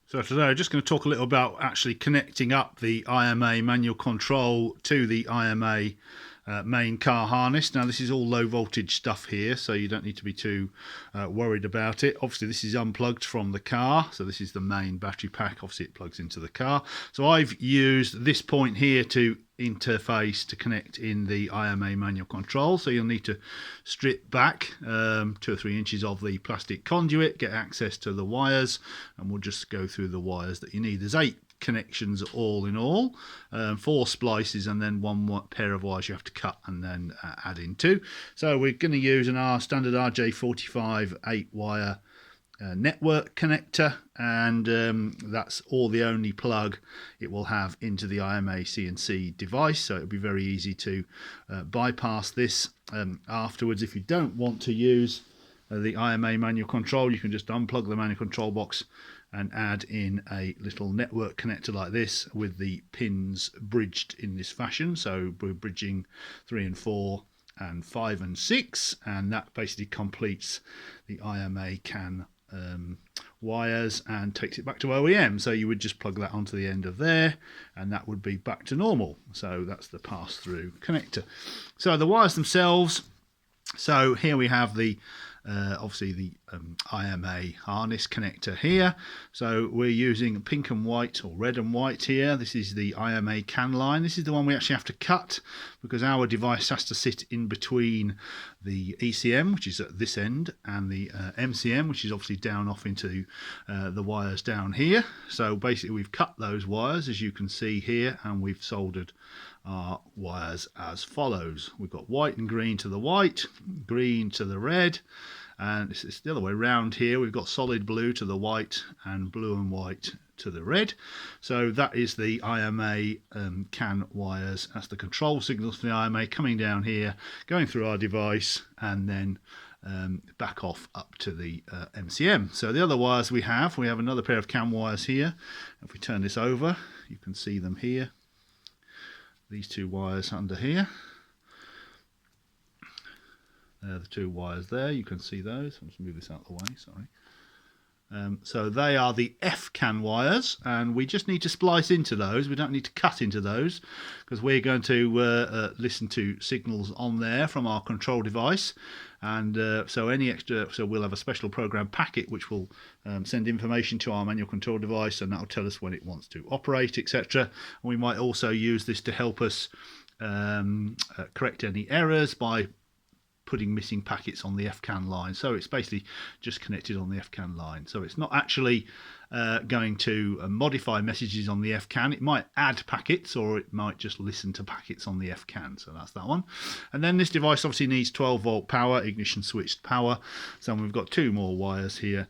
So today I'm just going to talk a little about actually connecting up the IMA manual control to the IMA main car harness. Now this is all low voltage stuff here, so you don't need to be too worried about it. Obviously this is unplugged from the car, so this is the main battery pack. Obviously it plugs into the car. So I've used this point here to interface to connect in the IMA manual control. So you'll need to strip back 2 or 3 inches of the plastic conduit, get access to the wires, and we'll just go through the wires that you need. There's 8 connections all in all, 4 splices, and then 1 pair of wires you have to cut and then add into. So we're going to use an standard RJ45 8-wire network connector, and that's all the only plug it will have into the IMACN-C device, so it'll be very easy to bypass this afterwards. If you don't want to use the IMA manual control, you can just unplug the manual control box and add in a little network connector like this with the pins bridged in this fashion. So we're bridging 3 and 4 and 5 and 6, and that basically completes the IMACAN wires and takes it back to OEM. So you would just plug that onto the end of there and that would be back to normal. So that's the pass-through connector. So the wires themselves, so here we have the obviously the IMA harness connector here. So we're using pink and white, or red and white here. This is the IMACAN line. This is the one we actually have to cut because our device has to sit in between the ECM, which is at this end, and the MCM, which is obviously down off into the wires down here. So basically we've cut those wires, as you can see here, and we've soldered our wires as follows. We've got white and green to the white, green to the red, and it's the other way around here. We've got solid blue to the white and blue and white to the red. So that is the IMA CAN wires. That's the control signals for the IMA coming down here, going through our device, and then back off up to the MCM. So the other wires we have another pair of CAN wires here. If we turn this over, you can see them here. These 2 wires under here. They're the 2 wires there. You can see those. I'll just move this out of the way, sorry. So they are the FCAN wires, and we just need to splice into those. We don't need to cut into those because we're going to listen to signals on there from our control device, and so any extra, so we'll have a special program packet which will send information to our manual control device, and that will tell us when it wants to operate, etc. We might also use this to help us correct any errors by putting missing packets on the FCAN line. So it's basically just connected on the FCAN line. So it's not actually going to modify messages on the FCAN. It might add packets, or it might just listen to packets on the FCAN. So that's that one. And then this device obviously needs 12-volt power, ignition switched power. So we've got 2 more wires here.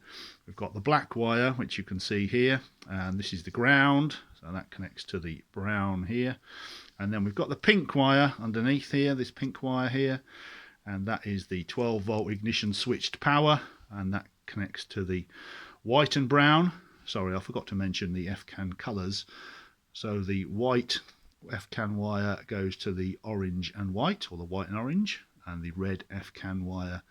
We've got the black wire, which you can see here, and this is the ground. So that connects to the brown here. And then we've got the pink wire underneath here, this pink wire here, and that is the 12-volt ignition switched power, and that connects to the white and brown. Sorry, I forgot to mention the FCAN colours. So the white FCAN wire goes to the orange and white, or the white and orange, and the red FCAN wire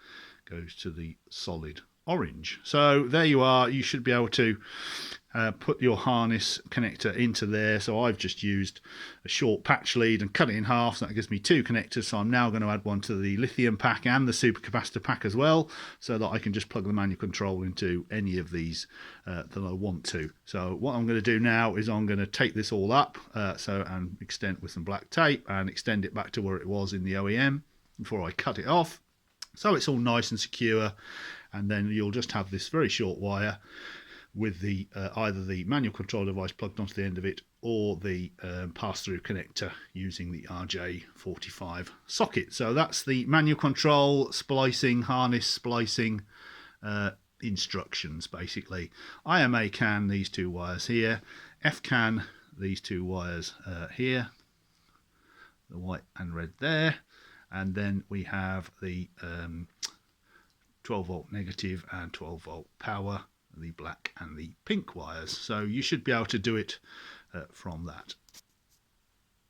goes to the solid orange. So there you are. You should be able to put your harness connector into there. So I've just used a short patch lead and cut it in half, so that gives me 2 connectors. So I'm now going to add one to the lithium pack and the supercapacitor pack as well, so that I can just plug the manual control into any of these that I want to. So what I'm going to do now is I'm going to take this all up and extend with some black tape and extend it back to where it was in the OEM before I cut it off, so it's all nice and secure. And then you'll just have this very short wire with the either the manual control device plugged onto the end of it, or the pass-through connector using the RJ45 socket. So that's the manual control splicing, harness splicing instructions basically. IMACAN, these 2 wires here. FCAN, these 2 wires here, the white and red there. And then we have the 12-volt negative and 12-volt power, the black and the pink wires. So you should be able to do it from that.